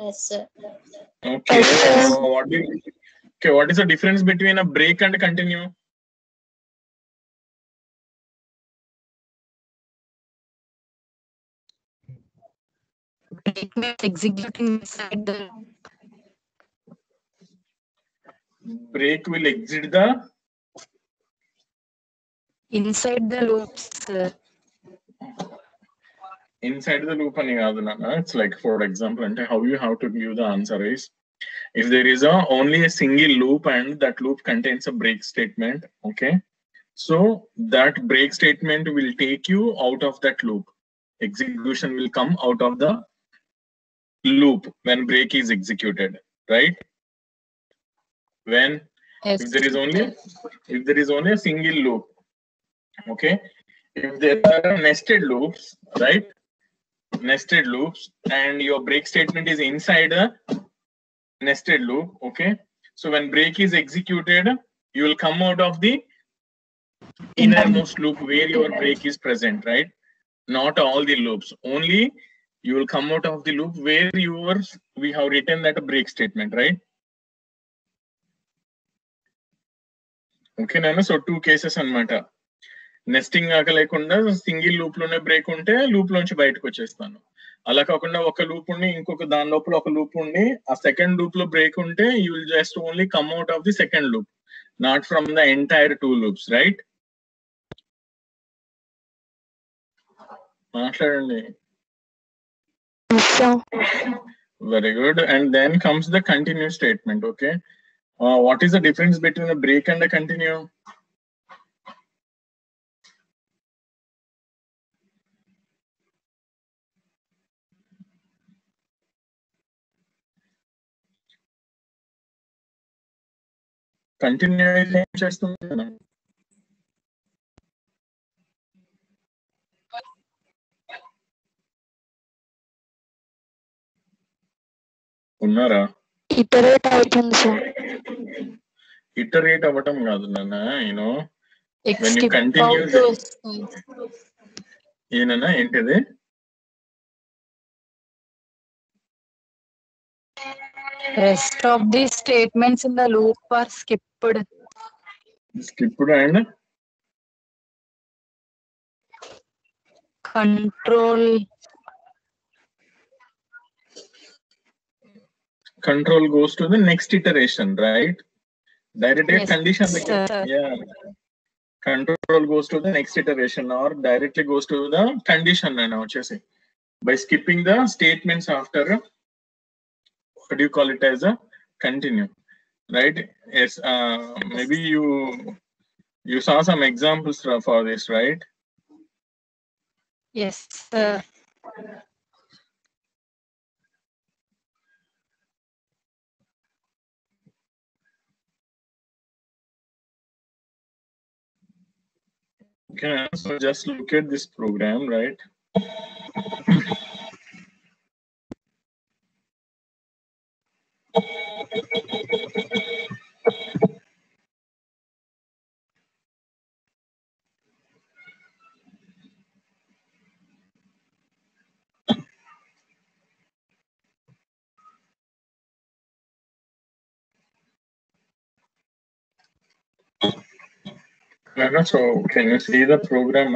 Yes, sir. Okay. What is the difference between a break and continue? Break means executing inside the Break will exit the loops, sir. Inside the loop ani kaadu nana. It's like, for example, and how you have to give the answer is, if there is only a single loop and that loop contains a break statement, okay, so that break statement will take you out of that loop. Execution will come out of the loop when break is executed, right? When Yes. if there is only a single loop, okay, if there are nested loops, right, nested loops, and your break statement is inside a nested loop, okay, so when break is executed, you will come out of the innermost loop where your break is present, right? Not all the loops, only you will come out of the loop where we have written that break statement, right? Okay nana, so two cases anamata. Nesting కాక లేకుండా single loop లోనే break ఉంటే loop లోంచి బయటకు వచ్చేస్తాను. అలా కాకుండా ఒక లూప్ ఉండి ఇంకొక దాని లోపల ఒక లూప్ ఉండి ఆ సెకండ్ లూప్ లో బ్రేక్ ఉంటే you will just only come out of the second loop, not from the entire two loops, right? మాట్లాడండి. Very good. And then comes the continue statement, okay? What is the difference between a break and a continue? Continue is ఏం చేస్తుంది? ఉన్నారా? Iterate అవుతుంది sir. Iterate అవ్వటం కాదు నాన్న, you know when you continue ఏనన్నా ఏంటిది? Rest of the statements in the loop are skipped. Skipped and control goes to the next iteration, right? Directly yes, condition, sir. yeah, control goes to the next iteration or directly goes to the condition and వచ్చేసి by skipping the statements after, what do you call it, as a continue, right? Yes, maybe you saw some examples for this, right? Yes, sir. Okay, so just look at this program, right? So can you see the program?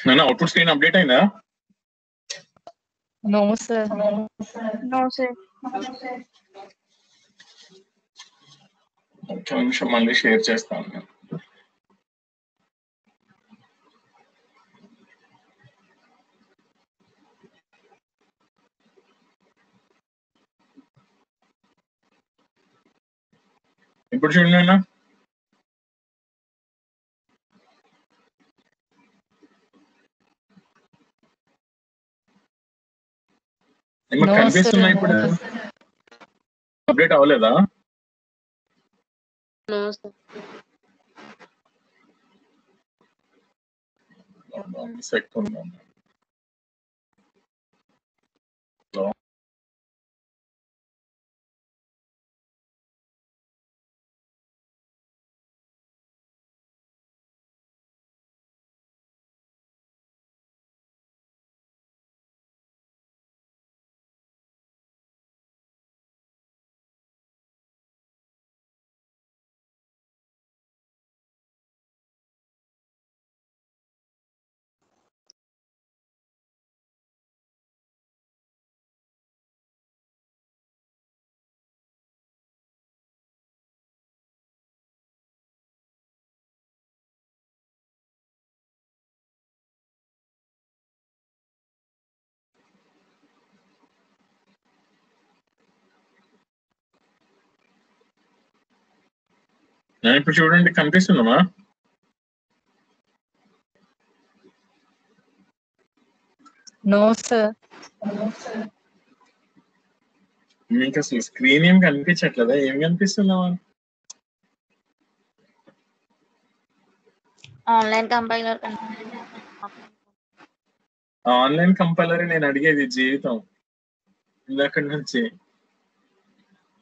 No, output screen update అయిందా? No, sir. No, sir. ఒక నిమిషం మళ్ళీ share చేస్తాను నేను. ఇప్పుడు చూడండి అన్న, ఏమో కనిపిస్తున్నా ఇప్పుడు అప్డేట్ అవ్వలేదా? No, sir. సెట్ ఉందా? నేను ఇప్పుడు చూడండి కనిపిస్తుందమ్మా? No, sir. మీకు అసలు స్క్రీన్ ఏం కనిపించట్లేదా? ఏం కనిపిస్తుందమ్మా? ఆన్లైన్ కంపైలర్ ఆన్లైన్ కంపైలర్ నేను అడిగేది జీవితం ఇందాక నుంచి.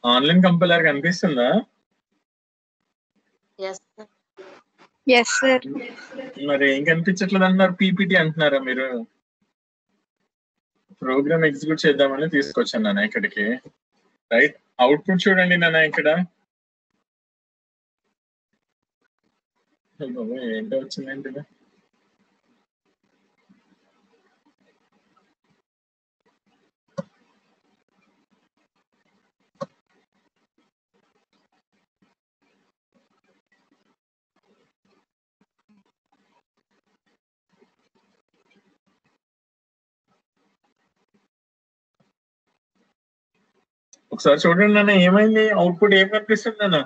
ఆన్లైన్ కంపైలర్ కనిపిస్తుందా? Yes sir. మరి ఏం కనిపించట్లేదు అంటున్నారు? పీపీటీ అంటున్నారా మీరు? ప్రోగ్రామ్ ఎగ్జిక్యూట్ చేద్దామని తీసుకొచ్చాను నాన్న ఇక్కడికి. రైట్, అవుట్పుట్ చూడండి నాన్న ఇక్కడ. ఏంటో వచ్చిందేంటి ఇది? ఒకసారి చూడండి నాన్న, ఏమైంది? అవుట్పుట్ ఏం కనిపిస్తుంది నాన్న?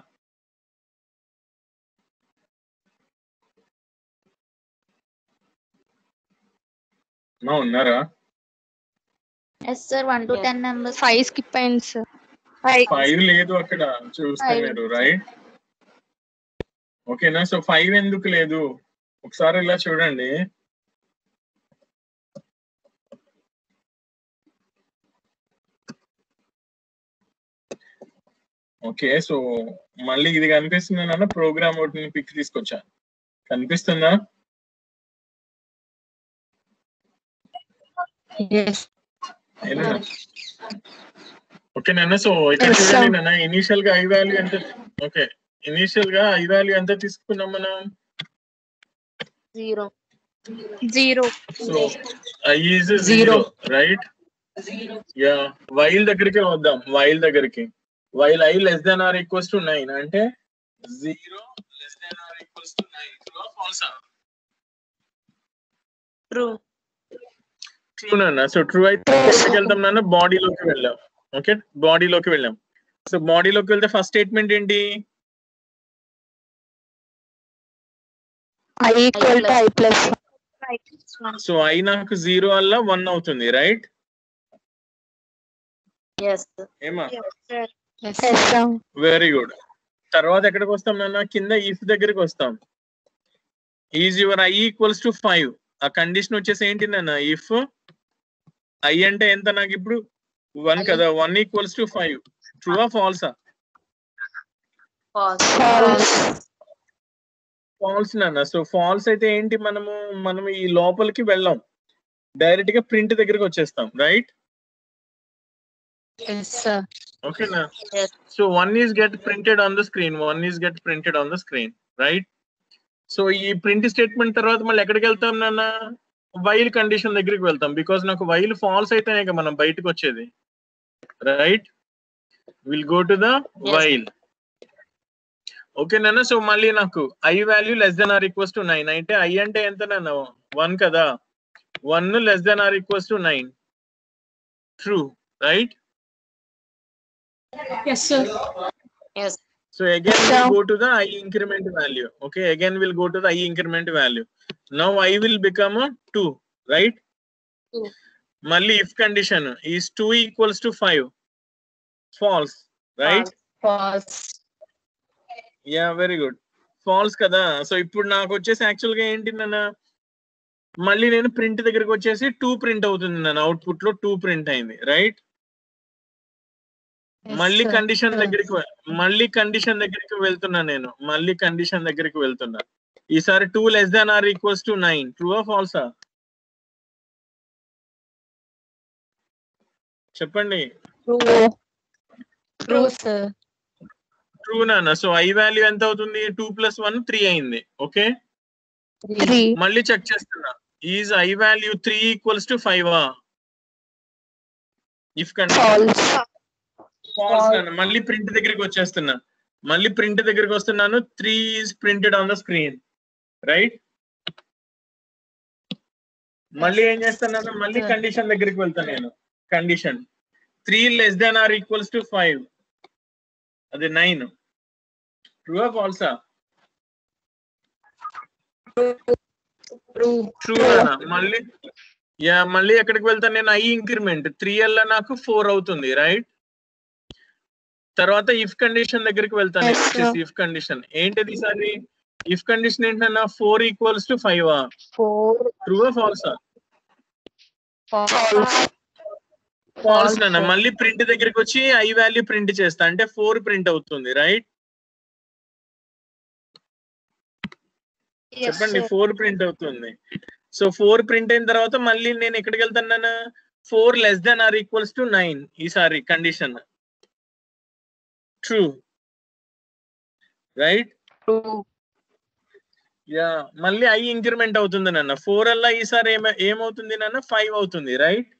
ఉన్నారా? Yes sir. 1 to 10 numbers 5 skip అయింది సార్. 5 లేదు అక్కడ చూస్తే మీరు. రైట్, ఓకేనా? సో 5 ఎందుకు లేదు? ఒకసారి ఇలా చూడండి. ఓకే, సో మళ్ళీ ఇది కనిపిస్తుంది నాన్న. ప్రోగ్రామ్ ఒకటి పిక్ తీసుకొచ్చా, కనిపిస్తుందా? Yes. ఓకే నాన్న, సో ఇక్కడ చూడండి నాన్న, ఇనీషియల్ గా ఐ వాల్యూ ఎంత? ఓకే, ఇనీషియల్ గా ఐ వాల్యూ ఎంత తీసుకున్నాం మనం? 0. So i is 0, right? Yeah, while దగ్గరికి వద్దాం. వైల్ దగ్గరికి, while i less than or equals to 9 అంటే 0 less than or equals to 9. True or false? True. True నాన్న. సో ట్రూ అయితే ఎక్కడికి వెళ్తాం నాన్న? బాడీలోకి వెళ్ళాం. ఓకే, బాడీలోకి వెళ్ళాం. సో బాడీలోకి వెళ్తే ఫస్ట్ స్టేట్మెంట్ ఏంటి? I equal to I plus 1. So I నాకు 0 వల్ల 1 అవుతుంది, రైట్? ఏమా? Yes. Very good. తర్వాత ఎక్కడికి వస్తాం నాన్న? కింద ఇఫ్ దగ్గరికి వస్తాం. Is your I equals to 5. ఆ కండిషన్ వచ్చేసి ఏంటి నాన్న? ఇఫ్ ఐ అంటే ఎంత నాకు ఇప్పుడు? 1 కదా. 1 ఈక్వల్స్ టు 5. ట్రూ ఆ ఫాల్సా? ఫాల్స్ నాన్న. సో ఫాల్స్ అయితే ఏంటి? మనం ఈ లోపలికి వెళ్ళాం, డైరెక్ట్ గా ప్రింట్ దగ్గరికి వచ్చేస్తాం, రైట్? Yes, sir. ఓకేనా? So 1 is get printed on the screen. 1 is get printed on the screen, right? So ఈ ప్రింట్ స్టేట్మెంట్ తర్వాత మళ్ళీ ఎక్కడికి వెళ్తాం నాన్న? వైల్ కండిషన్ దగ్గరికి వెళ్తాం. బికాస్ నాకు వైల్ ఫాల్స్ అయితేనే మనం బయటకు వచ్చేది, right? Will go to the while. Okay నాన్న. సో మళ్ళీ నాకు i value less than or equals to 9 అంటే ఐ అంటే ఎంత నాన్న? 1 కదా. 1 less than or equals to 9. True, right? Yes, sir. So again we'll go to the I increment value. Okay, again we'll go to the I increment value. Now I will become a 2, right? Malli if condition is 2 equals to 5. False, right? False. Yeah, very good. False kada. So ఇప్పుడు నాకు వచ్చేసి actual గా ఏంటి నాన్న? మళ్ళీ నేను print దగ్గరికి వచ్చేసి 2 ప్రింట్ అవుతుంది నాన్న. అవుట్పుట్ లో 2 ప్రింట్ అయింది, రైట్? మళ్ళీ కండిషన్ దగ్గరికి వెళ్తున్నా నేను. మళ్ళీ కండిషన్ దగ్గరికి వెళ్తున్నా. ఈసారి 2 less than or equals to 9. True ఆ ఫాల్సా? చెప్పండి. True, sir. ట్రూ నాన్న. సో ఐ వాల్యూ ఎంత అవుతుంది? 2 + 1 3 అయింది. ఓకే, 3. మళ్ళీ చెక్ చేస్తున్నా. Is I value 3 equals to 5? If condition false నాన్న. మళ్ళీ ప్రింట్ దగ్గరికి వచ్చేస్తున్నా. మళ్ళీ ప్రింట్ దగ్గరికి వస్తున్నాను. 3 is printed on the screen, right? మళ్ళీ ఏం చేస్తాను? మళ్ళీ కండిషన్ దగ్గరికి వెళ్తాను నేను. Condition 3 less than or equals to 5, అది 9. ట్రూ ఆ ఫాల్సా? ట్రూ అన్న. మళ్ళీ ఎక్కడికి వెళ్తాను నేను? ఐ ఇంక్రిమెంట్ 3l నాకు 4 అవుతుంది, రైట్? తర్వాత ఇఫ్ కండిషన్ దగ్గరికి వెళ్తాను. Yes, sir. ఇఫ్ కండిషన్ ఏంటిది ఈసారి? ఇఫ్ కండిషన్ ఏంటన్నా 4 = 5 ట్రూ ఫాల్సా? ఫాల్స్ నాన్న. మళ్ళీ ప్రింట్ దగ్గరికి వచ్చి ఐ వాల్యూ ప్రింట్ చేస్తా అంటే 4 ప్రింట్ అవుతుంది, రైట్? చెప్పండి. 4 ప్రింట్ అవుతుంది. సో 4 ప్రింట్ అయిన తర్వాత మళ్ళీ నేను ఎక్కడికి వెళ్తాను? 4 <= 9 ఈసారి కండిషన్ ట్రూ, రైట్? యా, మళ్ళీ ఐ ఇంక్రిమెంట్ అవుతుంది నాన్న. 4 అలా ఈసారి ఏమవుతుంది నాన్న? 5 అవుతుంది, రైట్?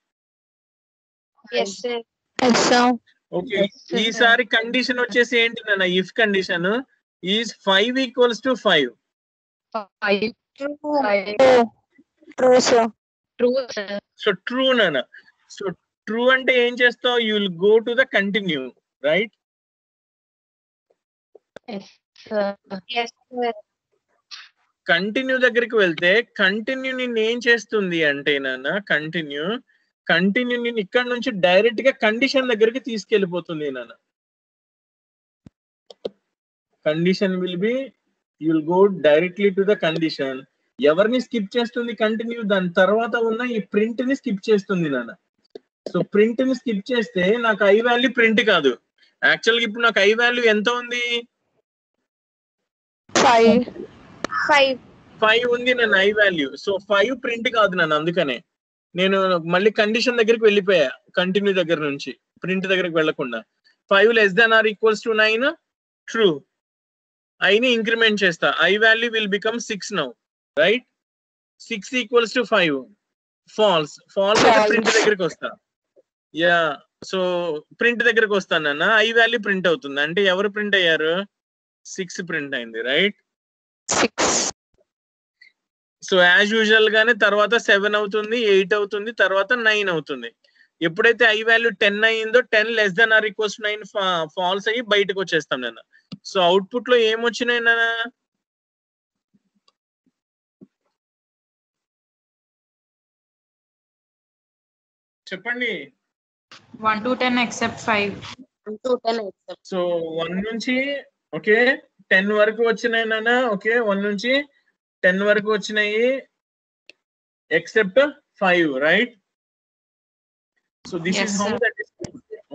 ఓకే. ఈసారి కండిషన్ వచ్చేసి ఏంటి నాన్న? If condition is 5 = 5. So true నాన్న. సో ట్రూ అంటే ఏం చేస్తావు? You will go to the continue, right? Continue దగ్గరికి వెళ్తే కంటిన్యూ నిన్ను ఏం చేస్తుంది అంటే నాన్న, కంటిన్యూ నిన్ను ఇక్కడ నుంచి డైరెక్ట్ గా కండిషన్ దగ్గరికి తీసుకెళ్లిపోతుంది నాన్న. Condition will be, you will go directly to the condition. ఎవరిని స్కిప్ చేస్తుంది? కంటిన్యూ. దాని తర్వాత ఉన్న ఈ ప్రింట్ ని స్కిప్ చేస్తుంది నాన్న. సో ప్రింట్ ని స్కిప్ చేస్తే నాకు ఐ వాల్యూ ప్రింట్ కాదు. యాక్చువల్గా ఇప్పుడు నాకు ఐ వాల్యూ ఎంత ఉంది? 5 ఉంది నన్ను ఐ వాల్యూ. సో 5 ప్రింట్ కాదు నన్ను. అందుకనే నేను మళ్ళీ కండిషన్ దగ్గరికి వెళ్ళిపోయా, కంటిన్యూ దగ్గర నుంచి ప్రింట్ దగ్గరికి వెళ్లకుండా. 5 <= 9 ట్రూ. ఐని ఇంక్రిమెంట్ చేస్తా. I value will become 6 now, right? 6 = 5 false. అయితే ప్రింట్ దగ్గరికి వస్తా. యా, సో ప్రింట్ దగ్గరికి వస్తాను అన్న. ఐ వాల్యూ ప్రింట్ అవుతుంది అంటే ఎవరు ప్రింట్ అయ్యారు? 6 ప్రింట్ అయింది, రైట్? సో యాజ్ యూజువల్ గానే తర్వాత 7 అవుతుంది, 8 అవుతుంది, తర్వాత 9 అవుతుంది. ఎప్పుడైతే ఐ వాల్యూ 10 అయిందో 10 <= 9 ఫాల్స్ అయ్యి బయటకు వచ్చేస్తాం నేను. సో అవుట్పుట్ లో ఏమొచ్చినాయి నాన్న? చెప్పండి. 1 to 10 except 5. సో 1 నుంచి ఓకే 10 వరకు వచ్చినాయి నాన్న. ఓకే 1 నుంచి 10 వరకు వచ్చినాయి except 5, right? So this Yes, is how sir. That is.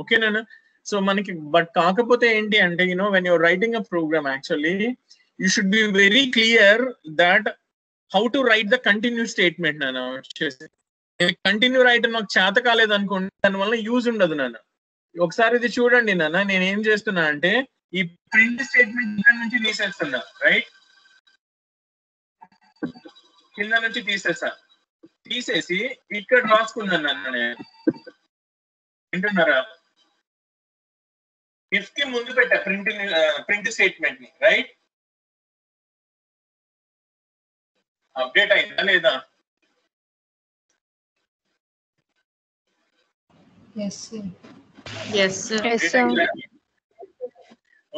Okay నాన్న. సో మనకి బట్ కాకపోతే ఏంటి అంటే when you're writing a program actually you should be very clear that how to write the continue statement నాన్న. Continue write నాకు చేత కాలేదు అనుకోండి, దానివల్ల యూజ్ ఉండదు నాన్న. ఒకసారి ఇది చూడండి నాన్న. నేను ఏం చేస్తున్నా అంటే ఈ ప్రింట్ స్టేట్మెంట్ కింద నుంచి తీసేస్తున్నా, రైట్? కింద నుంచి తీసేసి ఇక్కడ రాసుకున్నాను నాన్న. నేను వింటున్నారా? ఇఫ్ కి ముందు పెట్టా ప్రింట్ స్టేట్మెంట్ ని, రైట్? అప్డేట్ అయిందా లేదా? Yes, sir.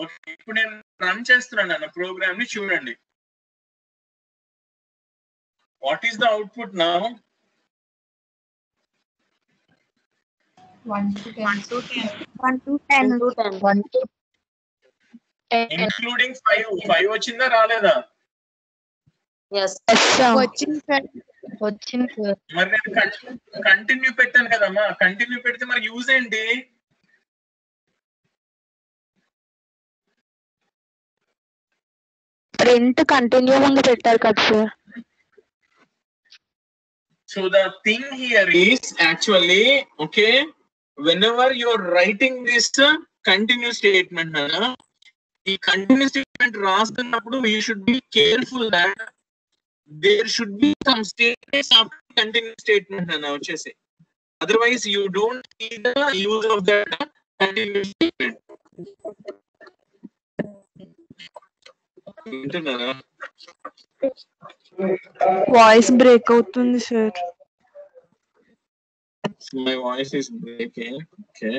ఓకే, ఇప్పుడు నేను రన్ చేస్తున్నాను అన్న ప్రోగ్రామ్ ని. చూడండి, what is the output now? 1 to 10. Including 5 వచ్చిందా రాలేదా? వచ్చింది సార్. మరి నేను కంటిన్యూ పెట్టాను కదమ్మా. కంటిన్యూ పెడితే మరి యూజ్ ఏంటి? ప్రింట్ కంటిన్యూ ముందు పెట్టారు కదా sir. So the thing here is actually, okay, whenever you're writing this continue statement, the continue statement రాస్తున్నప్పుడు you should be careful that there should be some statements after continue statement వచ్చేసి. Otherwise you don't see the use of that continue statement. వింటున్నారా? Voice break అవుతుంది sir. My voice is breaking. Okay.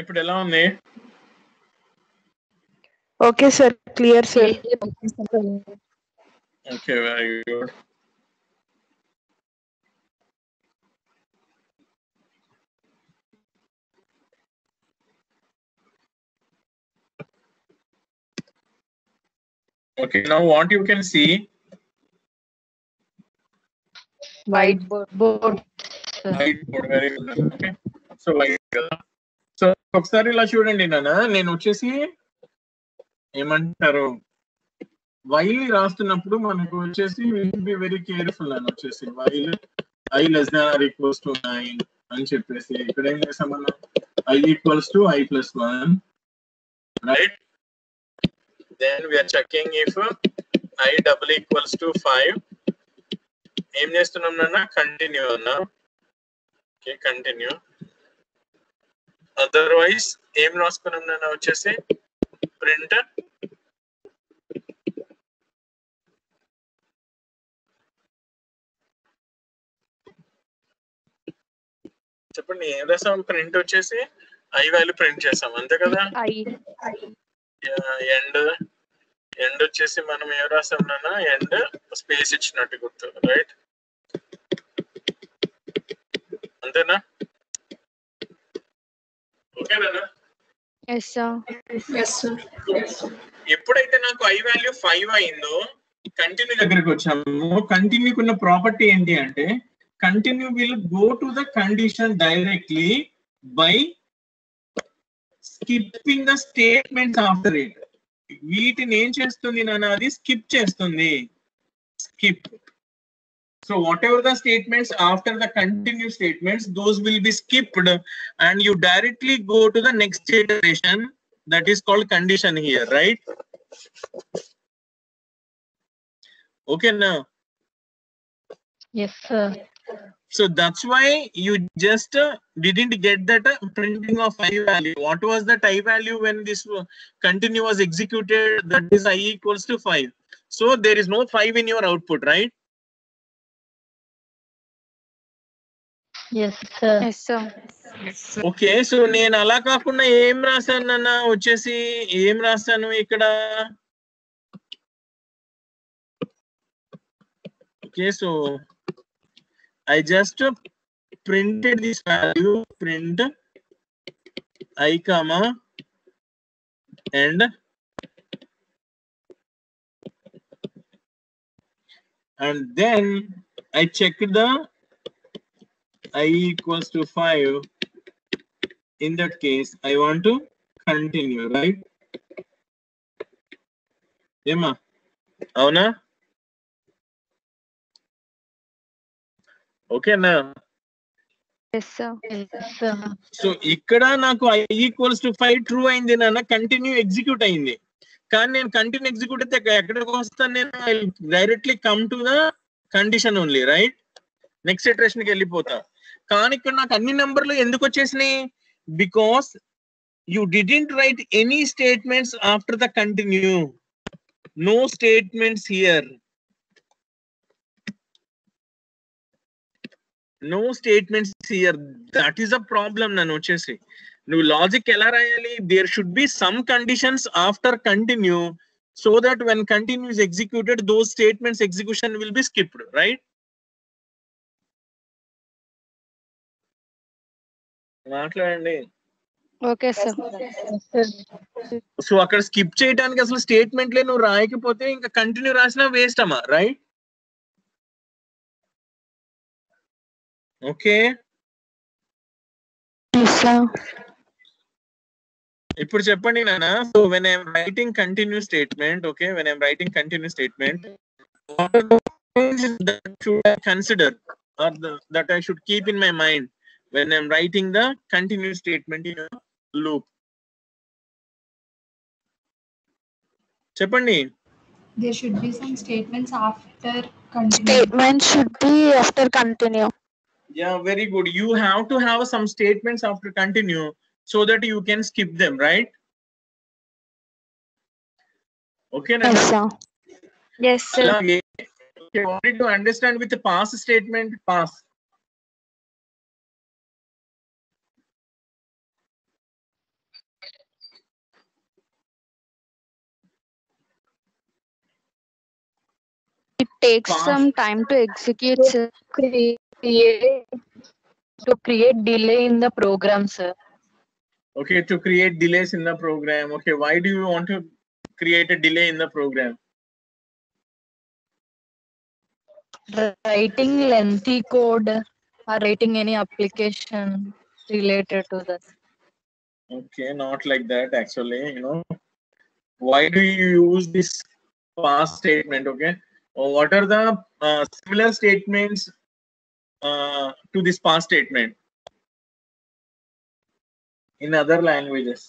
ఇప్పుడు ఎలా ఉంది? Okay, sir. Clear, sir. Okay, very good. Okay, now what you can see, Whiteboard. whiteboard, very good. Okay, so whiteboard. So ఒకసారి ఇలా చూడండి నాన్న, నేను వచ్చేసి ఏమంటారు వైల్ రాస్తున్నప్పుడు మనకు వచ్చేసి బి వెరీ కేర్ఫుల్ అని వచ్చేసి while I less than or equals to 9 అని చెప్పేసి ఇక్కడ ఏం చేసాం మనం I equals to I plus 1, right? Then we are checking if I double equals to 5. ఏం చేస్తున్నాం నాన్న? కంటిన్యూ అన్నా. Okay, continue. అదర్వైజ్ ఏం రాసుకున్నాం నాన్న? వచ్చేసి ప్రింట్ చెప్పండి, ఏం రాసాం? ప్రింట్ వచ్చేసి ఐ వాల్యూ ప్రింట్ చేసాం, అంతే కదా? ఎండ్ వచ్చేసి మనం ఏం రాసాం నాన్న? ఎండ్ స్పేస్ ఇచ్చినట్టు గుర్తు, రైట్? అంతేనా? ఓకేనా? Yes, sir. ఎప్పుడైతే నాకు ఐ వాల్యూ 5 అయిందో కంటిన్యూ దగ్గరికి వచ్చాము. కంటిన్యూకి ఉన్న ప్రాపర్టీ ఏంటి అంటే continue will go to the condition directly by skipping the statements after it. వీటిని ఏం చేస్తుంది నాన్న? అది స్కిప్ చేస్తుంది. Skip. So whatever the statements after the continue statements, those will be skipped and you directly go to the next iteration, that is called condition here, right? Okay now. Yes, sir. So that's why you just didn't get that printing of I value. What was that I value when this continue was executed? That is I equals to 5. So there is no 5 in your output, right? Yes, sir. Yes, sir. Okay, so నేను అలా కాకుండా ఏం రాశాను అన్న? వచ్చేసి ఏం రాశాను ఇక్కడ? Okay, so I just printed this value, print I comma and then I checked the I equals to 5. In that case, I want to continue, right? Emma, avuna? Okay na? Yes, sir. Yes, sir. So ఇక్కడ నాకు I equals to 5 true అయింది నాన్న, continue execute అయింది. కానీ నేను continue execute అయితే ఎక్కడికి వస్తాను? నేను directly come to the condition only, right? Next ఇటరేషన్కి వెళ్ళిపోతా. కానీ ఇక్కడ నాకు అన్ని నెంబర్లు ఎందుకు వచ్చేసినాయి? Because you didn't write any statements after the continue. No statements here. No statements here. That is a problem nanu vachesi. Nu logic ela rayali? There should be some conditions after continue so that when continue is executed, those statements execution will be skipped, right? మాట్లాడండి. Okay, sir. So అక్కడ skip చేయడానికి అసలు స్టేట్మెంట్లే నువ్వు రాయకపోతే ఇంకా continue రాసినా waste అమ్మా, right? Okay, Yes, sir. ఇప్పుడు చెప్పండి నాన్న. So when I am writing continue statement, okay, when I am writing continue statement, what are the things that should I consider or that I should keep in my mind when I am writing the continue statement in a loop? చెప్పండి. There should be some statements after continue. Statement should be after continue. Yeah, very good. You have to have some statements after continue so that you can skip them, right? Okay, Yes, sir. Yes, sir. okay. You wanted to understand with the past statement, pass. It takes Fast. some time to execute, sir. create delay in the program, sir. Okay, to create delays in the program. Okay, why do you want to create a delay in the program? Writing lengthy code or writing any application related to that. Okay, not like that actually, you know. Why do you use this past statement? Okay, or what are the similar statements to this past statement in other languages?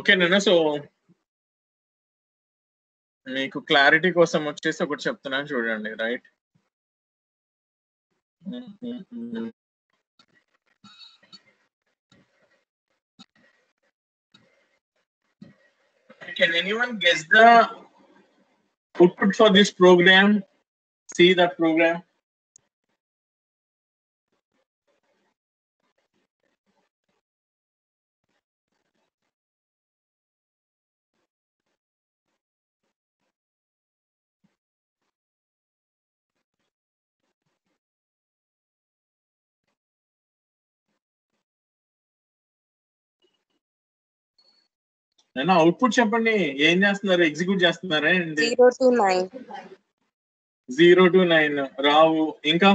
Okay, Nana, so మీకు clarity కోసం వచ్చేసి ఒకటి చెప్తున్నాను చూడండి, right? Can anyone guess the output for this program? See that program. నేను output చెప్పండి, ఏం చేస్తున్నారు? ఎగ్జిక్యూట్ చేస్తున్నారా? 0 to 9. 0 to 9 రావు. ఇంకా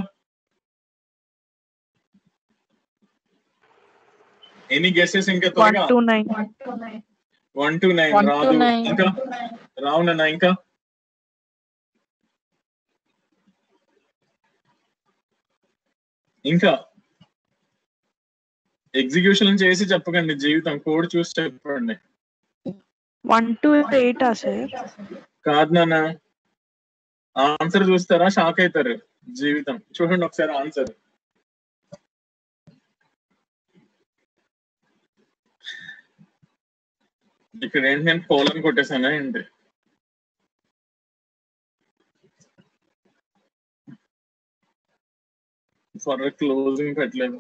ఎనీ గెసెస్? ఇంకా 1 త్వరగా. to 9. 1 to 9 1 to రాదు. 9. ఇంకా రావు నాన్న. ఇంకా ఇంకా ఎగ్జిక్యూషన్ చేసి చెప్పకండి, జీవితం కోడ్ చూసి చెప్పండి. 1 to 8, సార్? కాదు నాన్న, ఆన్సర్ చూస్తారా షాక్ అవుతారు. జీవితం చూడండి ఒకసారి ఆన్సర్. ఇక్కడ ఏంటి, నేను కోలన్ కొట్టేసానా ఏంటి? ఫర్ క్లోజింగ్ పెట్టలేదు.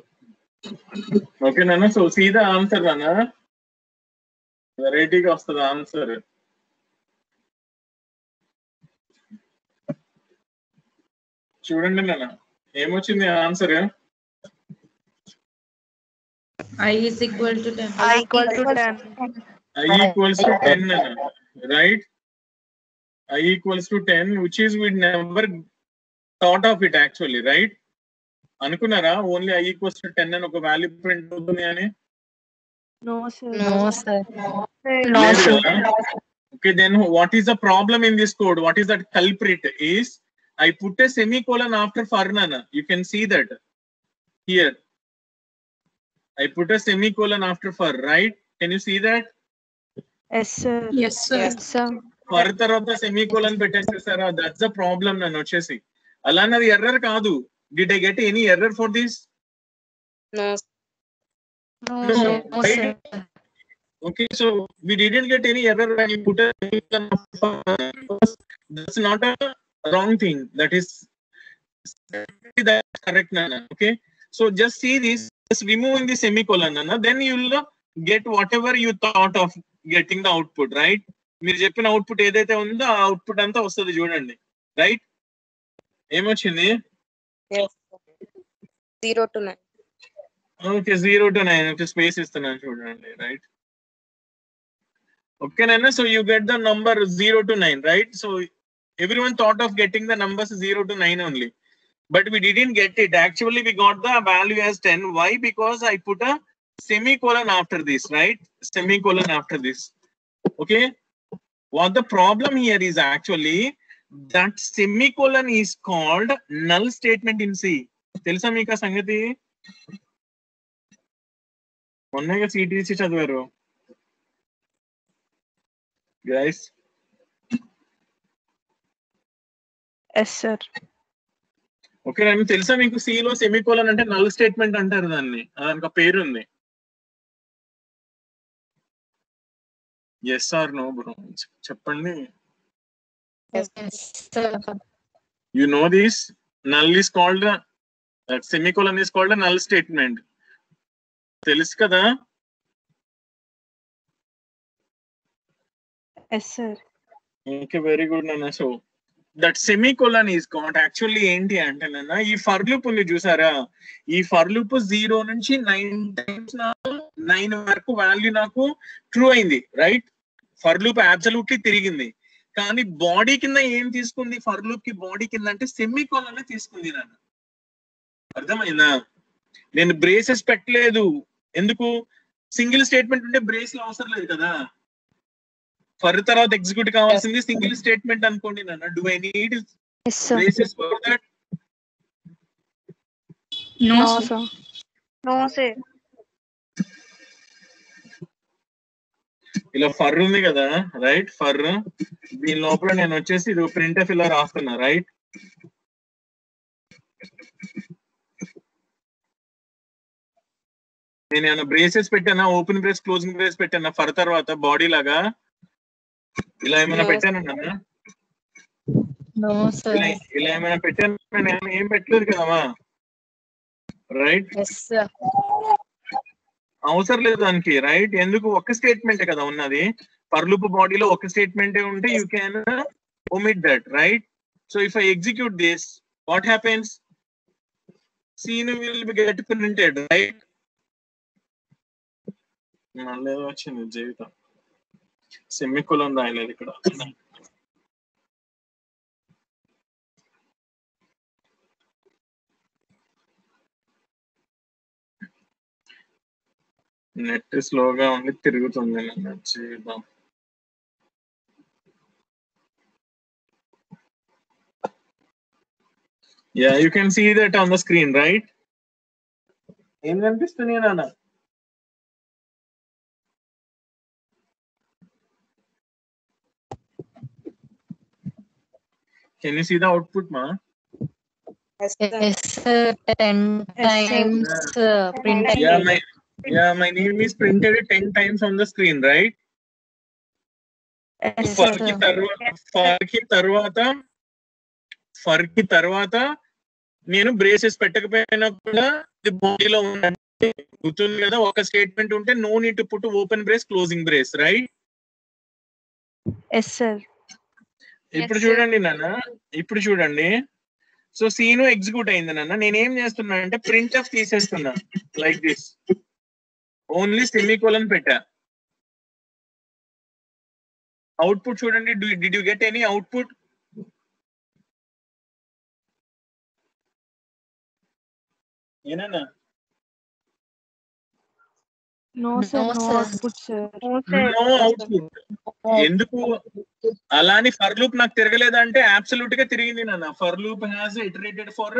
ఓకే నాన్న, సో సీదా ఆన్సర్ నాన్న, వెరైటీగా వస్తుంది ఆన్సర్. చూడండి నాన్న, ఏమొచ్చింది answer? I is equal to 10. I equal to 10. I equals to 10 నాన్న, right? I equals to 10, which is we never thought of it actually, right? అనుకున్నారా ఓన్లీ I equals to 10 అని ఒక వాల్యూ ప్రింట్ అవుతుంది అని? No, sir. No, sir. No, లేదు sir. కదా? Okay, then what is the problem in this code? What is that culprit? Is I put a semicolon after for nana. You can see that here. I put a semicolon after for, right? Can you see that? Yes, sir. Yes, sir. Yes, sir. For తర్వాత semicolon పెట్టేసేసారా? That's the problem నన్ను వచ్చేసి. అలా అన్నది error కాదు. Did I get any error for this? No. No, No. sir. No, Right? sir. Okay, so we didn't get any error when you put a semicolon after for. That's not a wrong thing. That is correct, Nana. Okay, so just see this. Just removing the semicolon, Nana. Then you will get whatever you thought of getting the output, right? మీరు చెప్పిన output ఏదైతే ఉందో ఆ output అంతా వస్తుంది చూడండి, right? ఏమొచ్చింది? Yes. 0 to 9. Okay, 0 to 9. Okay, space ఇస్తున్నాను చూడండి, రైట్? ఓకే నాన్న, so you get the number 0 to 9, right? So everyone thought of getting the numbers 0 to 9 only, but we didn't get it. Actually we got the value as 10. Why? Because I put a semicolon after this, right? Semicolon after this. Okay, what the problem here is actually that semicolon is called null statement in C. తెలుసా మీకు ఆ సంగతి? మొన్నగా CTC చదివారు guys. Yes, sir. Okay, నేను తెలుసా మీకు C లో semicolon అంటే నల్ స్టేట్మెంట్ అంటారు దాన్ని, దానికి పేరు ఉంది. ఎస్ ఆర్ నో బ్రో, చెప్పండి. Yes, sir. You know this, null is called semicolon is called null statement. తెలుసు కదా? Yes sir. Okay, very good నాన్న. So that semicolon is got actually ఏంటి అంటే నాన్న, ఈ ఫర్ లూప్ ఉంది చూసారా, ఈ ఫర్ లూప్ 0 నుంచి 9 టైమ్స్ 9 వరకు వాల్యూ నాకు ట్రూ అయింది, రైట్? ఫర్ లూప్ అబ్సల్యూట్లీ తిరిగింది, కానీ బాడీ కింద ఏం తీసుకుంది? ఫర్ లూప్ కి బాడీ కింద అంటే సెమీకోలన్ తీసుకుంది నాన్న. అర్థమైందా? నేను బ్రేసెస్ పెట్టలేదు. ఎందుకు? సింగిల్ స్టేట్మెంట్ ఉంటే బ్రేస్ అవసరం లేదు కదా. ఫర్ తర్వాత ఎగ్జిక్యూట్ కావాల్సింది సింగిల్ స్టేట్మెంట్ అనుకోండి నాన్న. Do I need braces for that? No, No, sir. sir. No, sir. ఇలా ఫర్ ఉంది కదా, రైట్? ఫర్ దీని లోపల నేను వచ్చేసి ఇది ప్రింట్ ఎఫ్ ఇలా రాస్తున్నా, రైట్? నేను ఏమైనా బ్రేసెస్ పెట్టానా? ఓపెన్ బ్రేస్ క్లోజింగ్ బ్రేస్ పెట్టానా ఫర్ తర్వాత బాడీ లాగా? ఇలా ఏమైనా No. పెట్టాను నాన్న? No, sir. ఇలా ఏమైనా పెట్టాను? నేను ఏం పెట్టలేదు కదమ్మా, రైట్? Yes, sir. అవసరం లేదు దానికి, రైట్? ఎందుకు? ఒక స్టేట్మెంట్ కదా ఉన్నది. ఫర్ లూప్ బాడీలో ఒక స్టేట్మెంటే ఉంటే you can omit that, right? So if I execute this, what happens? Scene will be get printed, right? మళ్ళీ వచ్చింది జీవితం. సెమికోలన్ రాయలేదు ఇక్కడ. నెట్ స్లోగా ఉండి తిరుగుతుంది నన్ను జీవితం. Yeah, you can see that on the screen, right? ఏం కనిపిస్తుంది నాన్న? Can you see the output, ma? Yes, sir. Yes, sir. 10 times printed. My name is printed 10 times on the screen, right? Yes for sir. కి తర్వాత నేను braces పెట్టకపోయినా కూడా ఇది బాడీలో ఉన్నట్టు గుర్తుంది కదా. ఒక స్టేట్మెంట్ ఉంటే no need to put open brace closing brace, right? Yes sir. ఇప్పుడు Yes, చూడండి నాన్న, ఇప్పుడు చూడండి. సో సీను ఎగ్జిక్యూట్ అయింది నాన్న. నేను ఏం చేస్తున్నా అంటే ప్రింట్ ఎఫ్ తీసేస్తున్నా, లైక్ దిస్. ఓన్లీ సెమీకోలన్ పెట్టా. అవుట్పుట్ చూడండి. Did you get any output? ఏనా? No sir. No, no sir. Output sir. No output. ఎందుకు? అలాని ఫర్ లూప్ నాకు తిరగలేదంటే అబ్సల్యూట్ గా తిరిగింది నాన్న. For loop has iterated for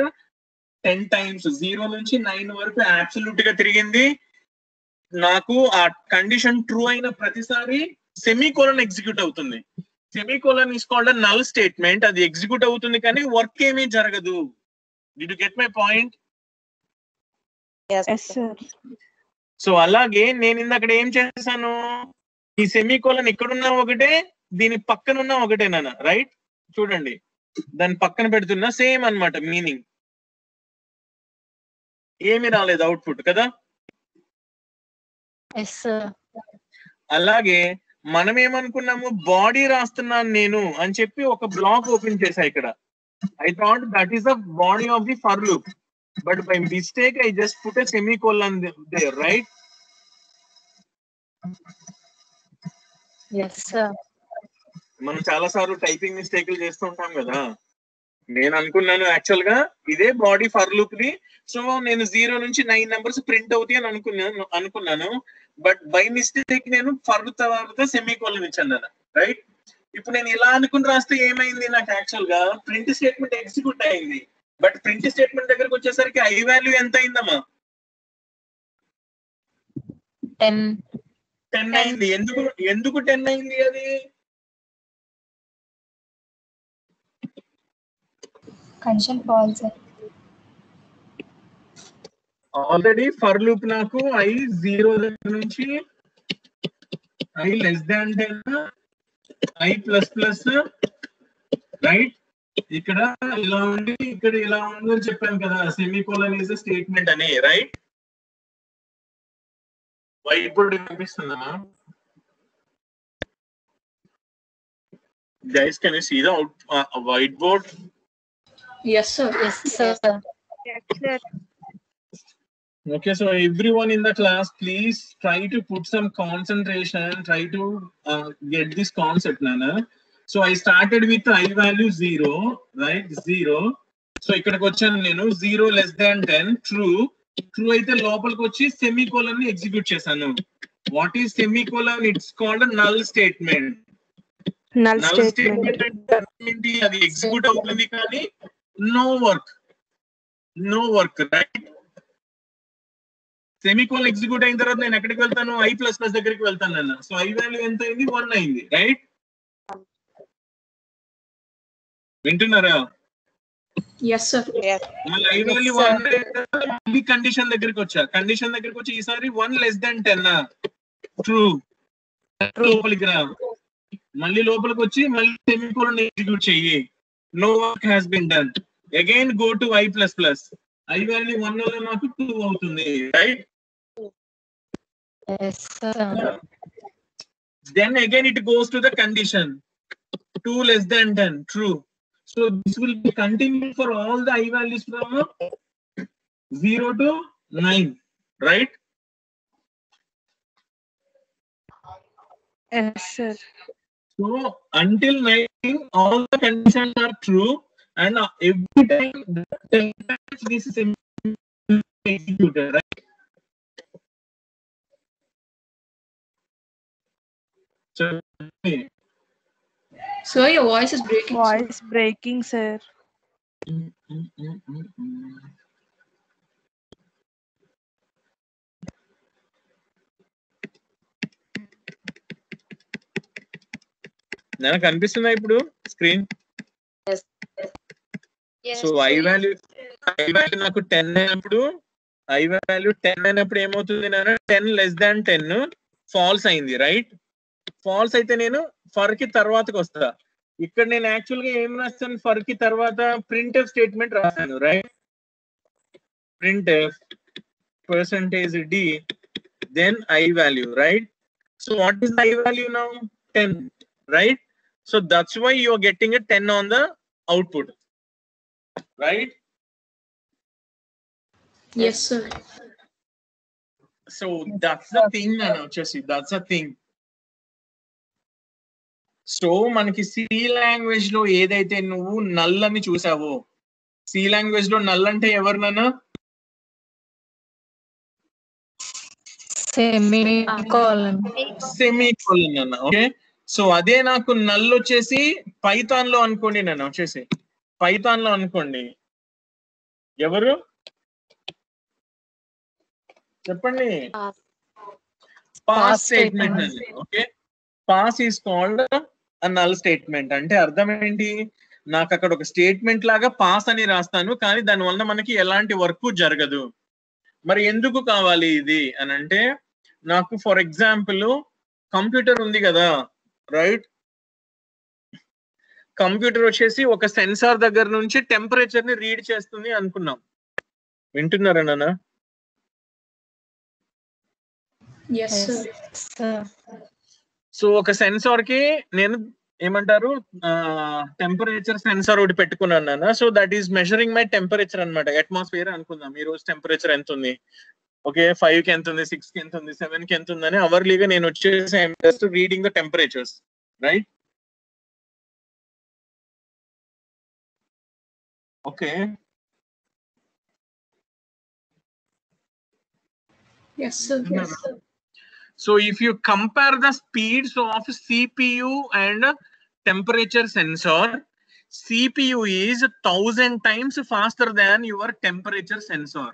10 times 0 నుంచి 9 వరకు అబ్సల్యూట్ గా తిరిగింది. నాకు ఆ కండిషన్ ట్రూ అయిన ప్రతిసారి సెమీకోలన్ ఎగ్జిక్యూట్ అవుతుంది. Semicolon is called a null statement. అది ఎగ్జిక్యూట్ అవుతుంది కానీ వర్క్ ఏమీ జరగదు. Did you get my point? Yes, yes sir. Sir. So అలాగే నేను ఇందాక ఏం చేశాను? ఈ సెమీకోలన్ ఇక్కడున్నా ఒకటే, దీని పక్కనున్నా ఒకటే నాన్న, రైట్? చూడండి, దాని పక్కన పెడుతున్నా సేమ్ అన్నమాట మీనింగ్. ఏమి రాలేదు అవుట్పుట్ కదా. Yes, sir. అలాగే మనం ఏమనుకున్నాము, బాడీ రాస్తున్నాను నేను అని చెప్పి ఒక బ్లాక్ ఓపెన్ చేశా ఇక్కడ. I thought that is the body of the for loop, but by mistake I just put a semicolon there, right? Yes, sir. మనం చాలా సార్లు టైపింగ్ మిస్టేక్లు చేస్తుంటాం కదా. నేను అనుకున్నాను యాక్చువల్ గా ఇదే body for loop the. So నేను 0 నుంచి 9 నెంబర్స్ ప్రింట్ అవుతాయి అని అనుకున్నాను. బట్ బై మిస్టేక్ నేను ఫర్ తర్వాత సెమీకోలన్ ఇచ్చాను, రైట్? ఇప్పుడు నేను ఇలా అనుకుని రాస్తే ఏమైంది, నాకు యాక్చువల్ గా ప్రింట్ స్టేట్మెంట్ ఎగ్జిక్యూట్ అయింది. బట్ ప్రింట్ స్టేట్మెంట్ దగ్గరకు వచ్చేసరికి ఐ వాల్యూ ఎంత అయిందమ్మా? 10 అయింది. ఎందుకు 10 అయింది? అది Condition false, sir. Already for loop నాకు I 0 దగ్గర నుంచి I less than 10, I plus plus, right? ఇక్కడ ఇలా ఉండి ఇక్కడ ఇలా ఉంది అని చెప్పాను కదా, సెమీకోలన్ ఈజ్ స్టేట్మెంట్ అని, రైట్? వైట్ బోర్డ్ కనిపిస్తుందా? Guys, can you see the whiteboard? Yes, sir. Yes, sir. Yes, sir. Okay, so everyone in the class, please try to put some concentration, try to get this concept, Nana. So I started with I value 0, right? 0. So ikkadiki vachanu nenu 0 less than 10, true. True aithe lopaliki vachi semicolon ni execute chesanu. What is semicolon? It's called a null statement. Null statement. అంటే అది execute అవుతుంది కానీ no work, right? Semicolon execute అయిన తర్వాత నేను ఎక్కడికి వెళ్తాను? I++ దగ్గరికి వెళ్తాను అన్న. సో I వాల్యూ ఎంత అయింది? 1 అయింది, రైట్? వింటున్నారా? Yes, sir. Yes. మళ్ళీ I వాల్యూ 1 కండిషన్ దగ్గరికి వచ్చా. కండిషన్ దగ్గరికి వచ్చి ఈసారి 1 less than 10 ట్రూ. లోపలికి రా. మళ్ళీ లోపలికి వచ్చి మళ్ళీ సెమికోలన్ ఎగ్జిక్యూట్ చెయ్యి. No work has been done. Again go to I++. I value 1 వల్ల నాకు 2 అవుతుంది, right? Yes, sir. Then again it goes to the condition 2 less than 10, true. So this will be continued for all the I values from 0 to 9, right? Yes, sir. So until 9 all the conditions are true, and every time this is executed, right? So Sir, your voice is breaking. sir. Voice breaking, sir. నాకు కనిపిస్తుందా ఇప్పుడు screen? So I value నాకు 10 అయినప్పుడు I value 10 అయినప్పుడు ఏమవుతుంది నాన్న? 10 less than 10 falls అయింది, right? Falls అయితే నేను ఫర్ కి తర్వాతకి వస్తా. ఇక్కడ నేను యాక్చువల్ గా ఏం రాస్తాను? ఫర్ కి తర్వాత ప్రింట్ఎఫ్ స్టేట్మెంట్ రాస్తాను, right? Printf %d then I value, right? So what is the I value now? 10, right? So that's why you are getting a 10 on the output, right? Yes, sir. So that's the thing, Nana. That's the thing. So మనకి C language లో ఏదైతే నువ్వు null అని చూసావో, C language లో null అంటే ఎవరినన్నా? Semicolon. Semicolon అన్న. Okay, so అదే నాకు నల్ వచ్చేసి పైథాన్ లో అనుకోండి నన్ను, వచ్చేసి పైథాన్ లో అనుకోండి. ఎవరు చెప్పండి? పాస్ స్టేట్మెంట్ అండి. Okay, pass is called a null statement. అంటే అర్థం ఏంటి? నాకు అక్కడ ఒక స్టేట్మెంట్ లాగా పాస్ అని రాస్తాను, కానీ దాని వలన మనకి ఎలాంటి వర్క్ జరగదు. మరి ఎందుకు కావాలి ఇది అని అంటే, నాకు ఫర్ ఎగ్జాంపుల్ కంప్యూటర్ ఉంది కదా, రైట్? కంప్యూటర్ వచ్చేసి ఒక సెన్సార్ దగ్గర నుంచి టెంపరేచర్ ని రీడ్ చేస్తుంది అనుకున్నాం. వింటున్నారా నాన్న? Yes, sir. సో ఒక సెన్సార్ కి నేను ఏమంటారు, టెంపరేచర్ సెన్సార్ ఒకటి పెట్టుకున్నాను నాన్న. So that is measuring my temperature అనమాట. అట్మాస్ఫియర్ అనుకుందాం. ఈ రోజు టెంపరేచర్ ఎంత ఉంది? ఓకే, 5 కి ఎంత ఉంది, 6 కి ఎంత ఉంది, 7 కి ఎంత ఉందని అవర్లీగా నేను వచ్చేసి I'm just reading the temperatures, right? Okay, Yes, sir. Yes, sir. so if you compare the speeds of CPU and temperature sensor, CPU is 1000 times faster than your temperature sensor.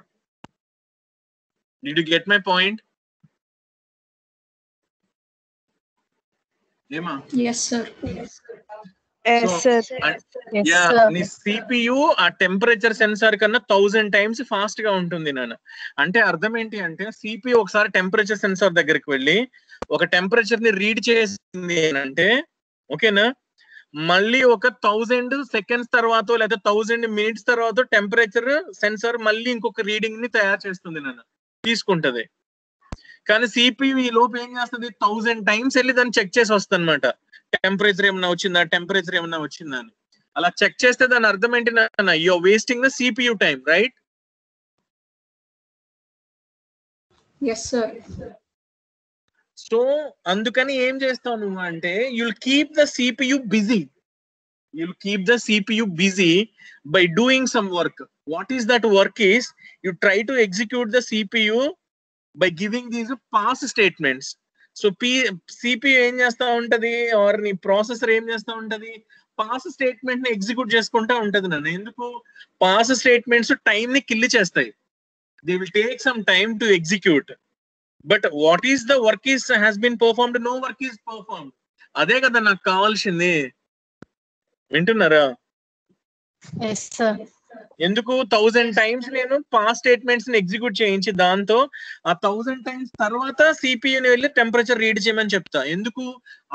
Did you get my point? Ema? Yes, sir. Yes, sir. Yes, Yeah, sir. నీ CPU ఆ temperature sensor కన్నా 1000 times fast గా ఉంటుంది నాన్న. అంటే అర్థం ఏంటి అంటే, CPU ఒకసారి టెంపరేచర్ సెన్సార్ దగ్గరికి వెళ్ళి ఒక టెంపరేచర్ ని రీడ్ చేసింది అంటే, ఓకేనా, మళ్ళీ ఒక 1000 సెకండ్స్ తర్వాత లేదా 1000 మినిట్స్ తర్వాత టెంపరేచర్ సెన్సార్ మళ్ళీ ఇంకొక రీడింగ్ ని తయారు చేస్తుంది నాన్న, తీసుకుంటది. కానీ CPU ఈ లోపు ఏం చేస్తుంది? 1000 టైమ్స్ వెళ్ళి దాన్ని చెక్ చేసి వస్తుంది అనమాట. టెంపరేచర్ ఏమన్నా వచ్చిందా అని. అలా చెక్ చేస్తే దాని అర్థం ఏంటి నాన్న, you are wasting the CPU time, right? Yes, sir. So అందుకని ఏం చేస్తావు నువ్వు అంటే, you'll keep the CPU busy by doing some work. What is that work is, you try to execute the CPU by giving these pass statements. So CPU ఏం చేస్తా ఉంటది, are నీ processor ఏం చేస్తా ఉంటది, పాస్ స్టేట్మెంట్ ని execute చేసుకుంటా ఉంటది నాన్న. ఎందుకు? పాస్ స్టేట్మెంట్స్ టైం ని కిల్ చేస్తాయి. They will take some time to execute, but what is the work is has been performed, no work is performed. అదే కదా నాకు కావాల్సింది. వింటున్నారా? Yes, sir. ఎందుకు 1000 టైమ్స్ నేను పాస్ స్టేట్మెంట్స్ ని ఎగ్జిక్యూట్ చేయించి దాంతో ఆ 1000 టైమ్స్ తర్వాత సిపియూని వెళ్ళి టెంపరేచర్ రీడ్ చేయమని చెప్తా. ఎందుకు?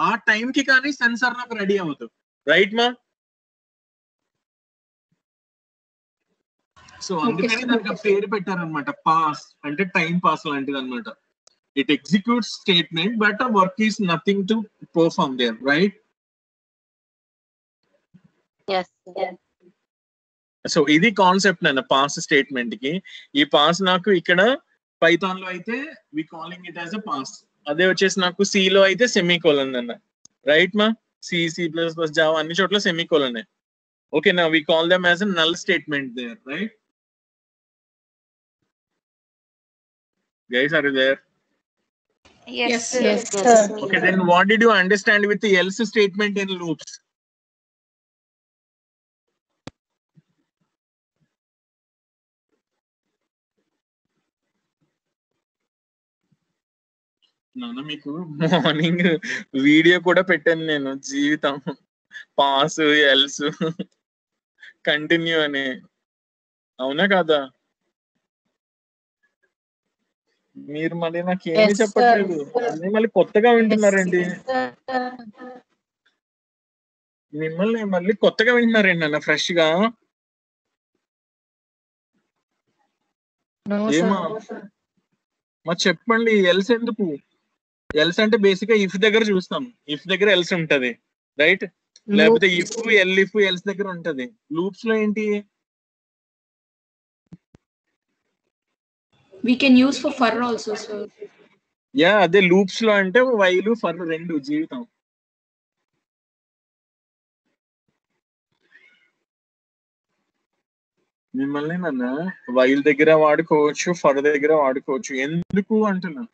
ఆ టైం కి కానీ సెన్సార్ నాకు రెడీ అవ్వదు, రైట్ మా? సో అందుకని దానికి పేరు పెట్టారనమాట, పాస్ అంటే టైం పాస్ లాంటిది అనమాట. It executes statement but work is nothing to perform there, right? Yes. So ఇది కాన్సెప్ట్ నాన్న పాస్ స్టేట్మెంట్ కి. ఈ పాస్ నాకు ఇక్కడ పైథాన్ లో అయితే we calling it as a pass, అదే వచ్చేసి నాకు సి లో అయితే సెమీకోలన్ అన్న, రైట్ మా? C++, జావా అన్ని చోట్ల సెమీకోలన్. ఓకే నా, we call them as a null statement there, right? Guys are you there? Yes, sir. Yes, sir. Okay, then what did you understand with the else statement in loops? నాన్న మీకు morning video కూడా పెట్టాను నేను, జీవితం pass else continue అని. అవునా కాదా? మీరు మళ్ళీ నాకేమీ Yes, sir. చెప్పట్లేదు, అన్నీ మళ్ళీ కొత్తగా వింటున్నారండి. మిమ్మల్ని మళ్ళీ కొత్తగా వింటున్నారండి అన్న, ఫ్రెష్ గా. No, ఏమా sir. మరి చెప్పండి, ఎల్స్ ఎందుకు? ఎల్స్ అంటే బేసిక్ గా ఇఫ్ దగ్గర చూస్తాం, ఇఫ్ దగ్గర ఎల్స్ ఉంటది, రైట్? లేకపోతే ఇఫ్ ఎల్స్ దగ్గర ఉంటది. లూప్స్ లో ఏంటి? We can use for for also, sir. Yeah అదే లూప్స్ లో అంటే వైలు ఫర్ రెండు జీవితం. మిమ్మల్ని నన్న వైల్ దగ్గర వాడుకోవచ్చు, ఫర్ దగ్గర వాడుకోవచ్చు. ఎందుకు అంటున్నా?